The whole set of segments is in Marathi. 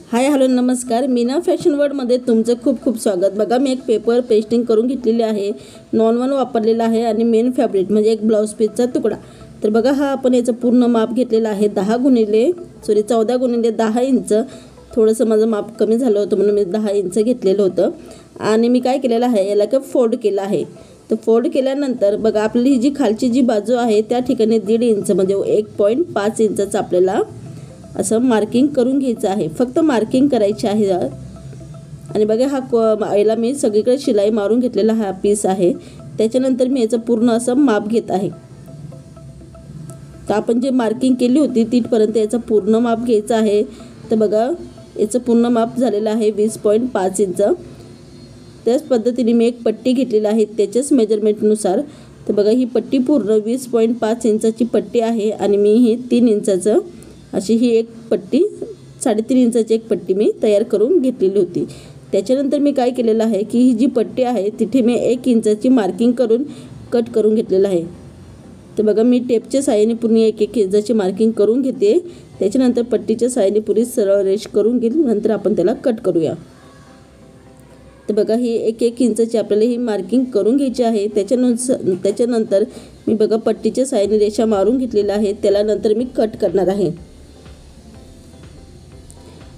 हाय हॅलो नमस्कार, मीना फॅशन वर्ल्डमध्ये तुमचं खूप खूप स्वागत। बघा मी एक पेपर पेस्टिंग करून घेतलेली आहे, नॉन-वन वापरलेला आहे आणि मेन फॅब्रिक म्हणजे एक ब्लाउज पीसचा तुकडा। तर बघा हा आपण याचं पूर्ण माप घेतलेला आहे 14 गुणिले 10 इंच। थोडंसं माझं माप कमी झालं होतं म्हणून मी 10 इंच घेतलेलं होतं आणि मी काय केलेलं आहे, याला का फोल्ड केलं आहे। तर फोल्ड केल्यानंतर बघा आपली ही जी खालची जी बाजू आहे त्या ठिकाणी 1.5 इंच म्हणजे 1.5 इंचचा आपल्याला असं मार्किंग करून घ्यायचं आहे। फक्त मार्किंग करायची आहे आणि बघा हा याला मी सगळीकडे शिलाई मारून घेतलेला हा पीस आहे। त्याच्यानंतर मी याचं पूर्ण असं माप घेत आहे। तर आपण जे मार्किंग केली होती तिथपर्यंत याचं पूर्ण माप घ्यायचं आहे। तर बघा याचं पूर्ण माप झालेलं आहे 20.5 इंच। त्याच पद्धतीने मी एक पट्टी घेतलेली आहे त्याच्याच मेजरमेंटनुसार। तर बघा ही पट्टी पूर्ण 20.5 इंचाची पट्टी आहे आणि मी ही 3 इंचाचं अशी ही एक पट्टी 3.5 इंचाची एक पट्टी मी तयार करून घेतलेली होती। त्याच्यानंतर मी काय केलेलं आहे की ही जी पट्टी आहे तिथे मी 1 इंचाची मार्किंग करून कट करून घेतलेलं आहे। तर बघा मी टेपच्या साहाय्याने पूर्ण 1 इंचाची मार्किंग करून घेते। त्याच्यानंतर पट्टीच्या साहाय्याने पुरी सरळ रेष करून घेईल, नंतर आपण त्याला कट करूया। तर बघा ही 1 इंचाची आपल्याला ही मार्किंग करून घ्यायची आहे। त्याच्यानंतर मी बघा पट्टीच्या साहाय्याने रेषा मारून घेतलेला आहे, त्याला नंतर मी कट करणार आहे।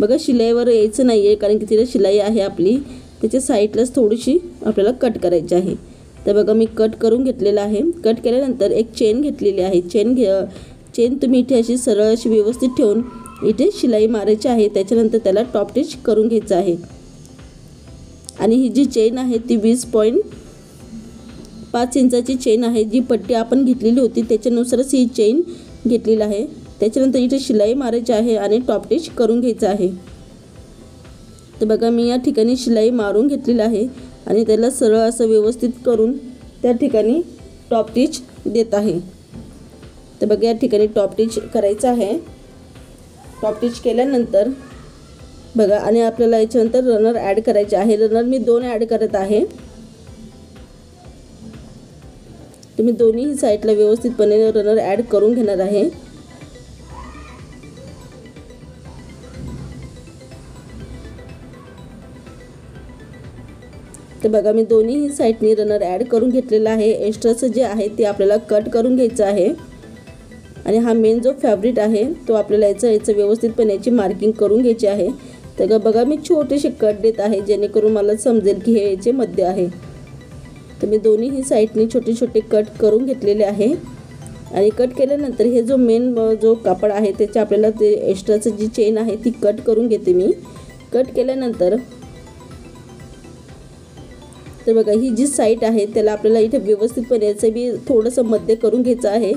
बघा शिलाईवर यायचं नाही आहे कारण की तिला शिलाई आहे आपली, त्याच्या साईडलाच थोडीशी आपल्याला कट करायची आहे। तर बघा मी कट करून घेतलेला आहे। कट केल्यानंतर एक चेन घेतलेली आहे। चेन तुम्ही इथे अशी सरळ अशी व्यवस्थित ठेवून इथे शिलाई मारायची आहे। त्याच्यानंतर त्याला टॉप स्टिच करून घ्यायचं आहे आणि ही जी चेन आहे ती 20.5 इंचाची चेन आहे। जी पट्टी आपण घेतलेली होती त्याच्यानुसारच ही चेन घेतलेली आहे। त्याच्यानंतर इथे शिलाई मारायची आहे आणि टॉप स्टिच करून घ्यायचं आहे। तर बघा मी या ठिकाणी शिलाई मारून घेतलेली आहे आणि त्याला सरळ असं व्यवस्थित करून त्या ठिकाणी टॉप स्टिच देत आहे। तर बघा या ठिकाणी टॉप स्टिच करायचं आहे। टॉप स्टिच केल्यानंतर बघा आणि आपल्याला याच्यानंतर रनर ॲड करायचे आहे। रनर मी 2 ॲड करत आहे। तुम्ही दोन्ही साईडला व्यवस्थितपणे रनर ॲड करून घेणार आहे। तर बघा मी दोन्ही साईडनी रनर ॲड करून घेतलेला आहे। एक्स्ट्राचं जे आहे ते आपल्याला कट करून घ्यायचं आहे आणि हा मेन जो फॅब्रिक आहे तो आपल्याला याचं व्यवस्थितपणे याची मार्किंग करून घ्यायची आहे। तर बघा मी छोटेसे कट देत आहे जेणेकरून मला समजेल की हे याचे मध्य आहे। तर मी दोन्ही साईडनी छोटे छोटे कट करून घेतलेले आहे आणि कट केल्यानंतर हे जो मेन जो कापड आहे त्याच्या आपल्याला ते एक्स्ट्राचं जी चेन आहे ती कट करून घेते मी। कट केल्यानंतर तर बघा ही जी साईड आहे त्याला आपल्याला इथे व्यवस्थितपणे याचं बी थोडंसं मध्य करून घ्यायचं आहे।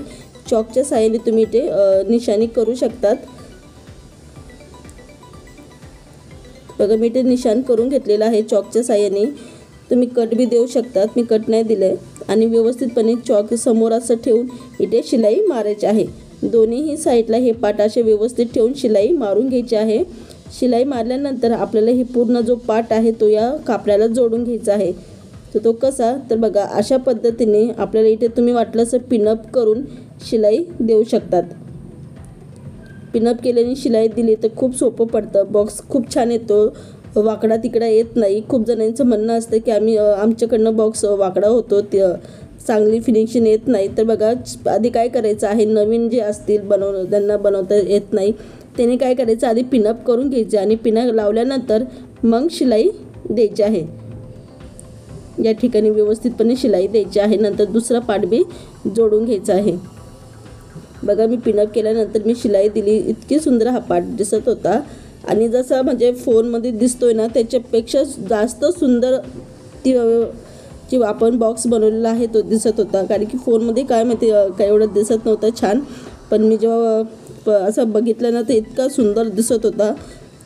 चॉकच्या साहाय्याने तुम्ही इथे निशाणी करू शकतात। बघा मी इथे निशाण करून घेतलेलं आहे चॉकच्या साहाय्याने। तुम्ही कट बी देऊ शकतात, मी कट नाही दिलं आणि व्यवस्थितपणे चॉक समोर असं ठेवून इथे शिलाई मारायची आहे। दोन्हीही साईडला हे पाट असे व्यवस्थित ठेवून शिलाई मारून घ्यायची आहे। शिलाई मारल्यानंतर आपल्याला ही पूर्ण जो पाट आहे तो या कापडाला जोडून घ्यायचा आहे। तर तो कसा, तर बघा अशा पद्धतीने आपल्याला इथे तुम्ही वाटलं असं पिनअप करून शिलाई देऊ शकतात। पिनअप केल्याने शिलाई दिली तर खूप सोपं पडतं, बॉक्स खूप छान येतो, वाकडा तिकडा येत नाही। खूप जणांचं म्हणणं असतं की आमच्याकडनं बॉक्स वाकडा होतो, चांगली फिनिशिंग येत नाही। तर बघा आधी काय करायचं आहे, नवीन जे असतील त्यांना बनवता येत नाही त्याने काय करायचं, आधी पिनअप करून घ्यायचे आणि पिनअप लावल्यानंतर मग शिलाई द्यायची आहे। या ठिकाणी व्यवस्थितपणे शिलाई द्यायची आहे, नंतर दुसरा पार्ट बी जोडून घ्यायचा आहे। बघा मी पिनअप केल्यानंतर मी शिलाई दिली, इतकी सुंदर हा पार्ट दिसत होता आणि जसा म्हणजे फोनमध्ये दिसतोय ना त्याच्यापेक्षा जास्त सुंदर जी आपण बॉक्स बनवलेला आहे तो दिसत होता। कारण की फोनमध्ये काय माहिती काय एवढं दिसत नव्हतं छान, पण मी जेव्हा असं बघितलं ना तर इतका सुंदर दिसत होता।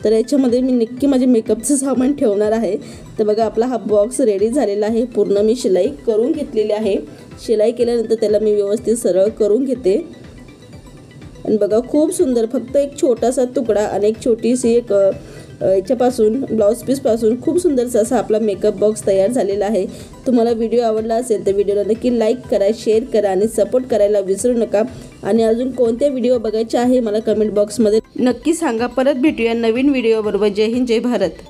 तर याच्यामध्ये मी नक्की माझे मेकअपचं सामान ठेवणार आहे। तर बघा आपला हा बॉक्स रेडी झालेला आहे। पूर्ण मी शिलाई करून घेतलेली आहे। शिलाई केल्यानंतर त्याला मी व्यवस्थित सरळ करून घेते आणि बघा खूप सुंदर, फक्त एक छोटासा तुकडा आणि एक छोटीशी एक याच्यापासून ब्लाऊज पीसपासून खूप सुंदरसा असा आपला मेकअप बॉक्स तयार झालेला आहे। तुम्हाला व्हिडिओ आवडला असेल तर व्हिडिओला नक्की लाईक करा, शेअर करा आणि सपोर्ट करायला विसरू नका। आणि अजून कोणते व्हिडिओ बघायचे आहे मला कमेंट बॉक्समध्ये नक्की सांगा। परत भेटूया नवीन व्हिडिओ बरोबर। जय हिंद, जय भारत।